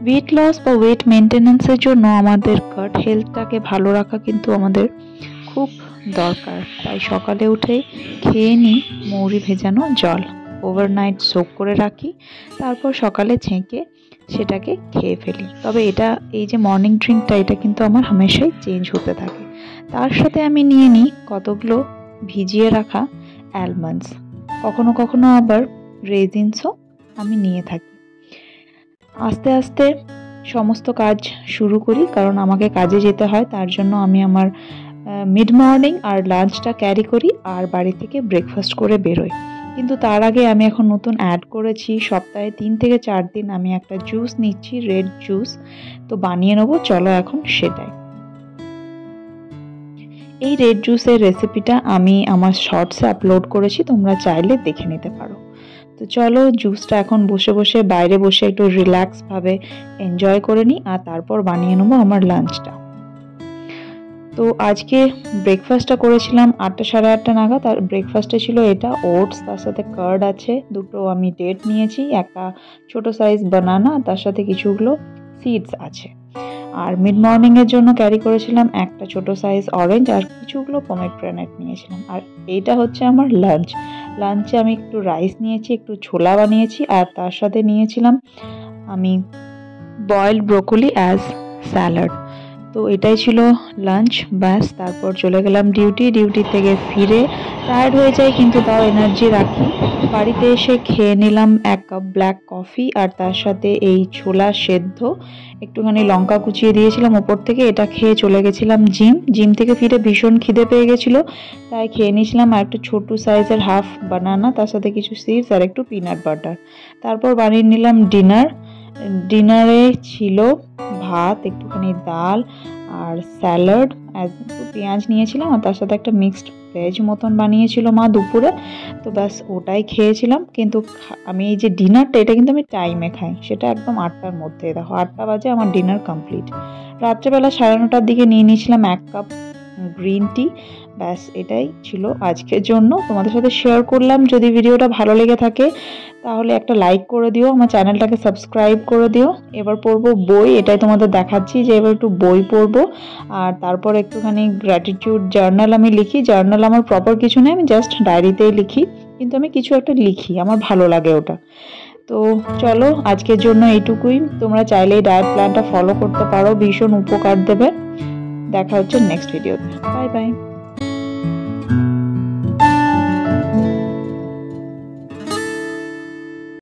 Weight loss বা wait মেনটেন্যান্সের জন্য আমাদের গাট হেলথটাকে ভালো রাখা কিন্তু আমাদের খুব দরকার। তাই সকালে উঠে খেয়ে নিই মৌরি ভেজানো জল, ওভারনাইট সোক করে রাখি, তারপর সকালে ছেঁকে সেটাকে খেয়ে ফেলি। তবে এই যে মর্নিং ড্রিঙ্কটা, এটা কিন্তু আমার হামেশাই চেঞ্জ হতে থাকে। তার সাথে আমি নিয়ে নিই কতগুলো ভিজিয়ে রাখা অ্যালমন্ডস, কখনো কখনো আবার রেজিনসও আমি নিয়ে থাকি। আস্তে আস্তে সমস্ত কাজ শুরু করি, কারণ আমাকে কাজে যেতে হয়। তার জন্য আমি আমার মিড মর্নিং আর লাঞ্চটা ক্যারি করি আর বাড়ি থেকে ব্রেকফাস্ট করে বেরোই। কিন্তু তার আগে আমি এখন নতুন অ্যাড করেছি, সপ্তাহে 3 থেকে 4 দিন আমি একটা জুস নিচ্ছি, রেড জুস। তো বানিয়ে নেবো, চলো এখন সেটাই। এই রেড জুসের রেসিপিটা আমি আমার শর্টসে আপলোড করেছি, তোমরা চাইলে দেখে নিতে পারো। তো চলো জুসটা এখন বসে বসে বাইরে বসে একটু রিল্যাক্স ভাবে এনজয় করে নিই, আর তারপর বানিয়ে নেবো আমার লাঞ্চটা। তো আজকে ব্রেকফাস্টটা করেছিলাম 8টা সাড়ে 8টা নাগাদ। আর ব্রেকফাস্টে ছিল এটা ওটস, তার সাথে কার্ড আছে, দুটো আমি ডেট নিয়েছি, একটা ছোট সাইজ বানানা, তার সাথে কিছুগুলো সিডস আছে। আর মিড মর্নিং এর জন্য ক্যারি করেছিলাম একটা ছোট সাইজ অরেঞ্জ আর কিছুগুলো পমেগ্রেনেট নিয়েছিলাম। আর এইটা হচ্ছে আমার লাঞ্চে আমি একটু রাইস নিয়েছি, একটু ছোলা বানিয়েছি, আর তার সাথে নিয়েছিলাম আমি বয়েলড ব্রোকলি অ্যাজ স্যালাড। তো এটাই ছিল লাঞ্চ, ব্যাস। তারপর চলে গেলাম ডিউটি থেকে ফিরে টায়ার্ড হয়ে যাই, কিন্তু তাও এনার্জি রাখি। বাড়িতে এসে খেয়ে নিলাম 1 কাপ ব্ল্যাক কফি, আর তার সাথে এই ছোলা সেদ্ধ, একটুখানি লঙ্কা কুচিয়ে দিয়েছিলাম ওপর থেকে। এটা খেয়ে চলে গেছিলাম জিম থেকে ফিরে ভীষণ খিদে পেয়ে গেছিলো, তাই খেয়ে নিয়েছিলাম আর একটু ছোট্ট সাইজের হাফ বানানা, তার সাথে কিছু সিডস আর একটু পিনাট বাটার। তারপর বানিয়ে নিলাম ডিনারে ছিল ভাত, একটুখানি ডাল আর স্যালাড, পেঁয়াজ নিয়েছিলাম, আর তার সাথে একটা মিক্সড ভেজ মতন বানিয়েছিল মা দুপুরে। তো ব্যাস ওটাই খেয়েছিলাম। কিন্তু আমি এই যে ডিনারটা, এটা কিন্তু আমি টাইমে খাই, সেটা একদম 8টার মধ্যে। দেখো 8টা বাজে আমার ডিনার কমপ্লিট। রাত্রেবেলা 9:30টার দিকে নিয়ে নিয়েছিলাম 1 কাপ গ্রিন টি। ব্যাস এটাই ছিল আজকের জন্য, তোমাদের সাথে শেয়ার করলাম। যদি ভিডিওটা ভালো লেগে থাকে তাহলে একটা লাইক করে দিও, আমার চ্যানেলটাকে সাবস্ক্রাইব করে দিও। এবার পড়বো বই, এটাই তোমাদের দেখাচ্ছি যে এবার একটু বই পড়বো। আর তারপর একটুখানি গ্র্যাটিটিউড জার্নাল আমি লিখি। জার্নাল আমার প্রপার কিছু নেই, আমি জাস্ট ডায়েরিতেই লিখি, কিন্তু আমি কিছু একটা লিখি, আমার ভালো লাগে ওটা। তো চলো আজকের জন্য এইটুকুই। তোমরা চাইলে এই ডায়েট প্ল্যানটা ফলো করতে পারো, ভীষণ উপকার দেবে। দেখা হচ্ছে নেক্সট ভিডিওতে। Bye bye.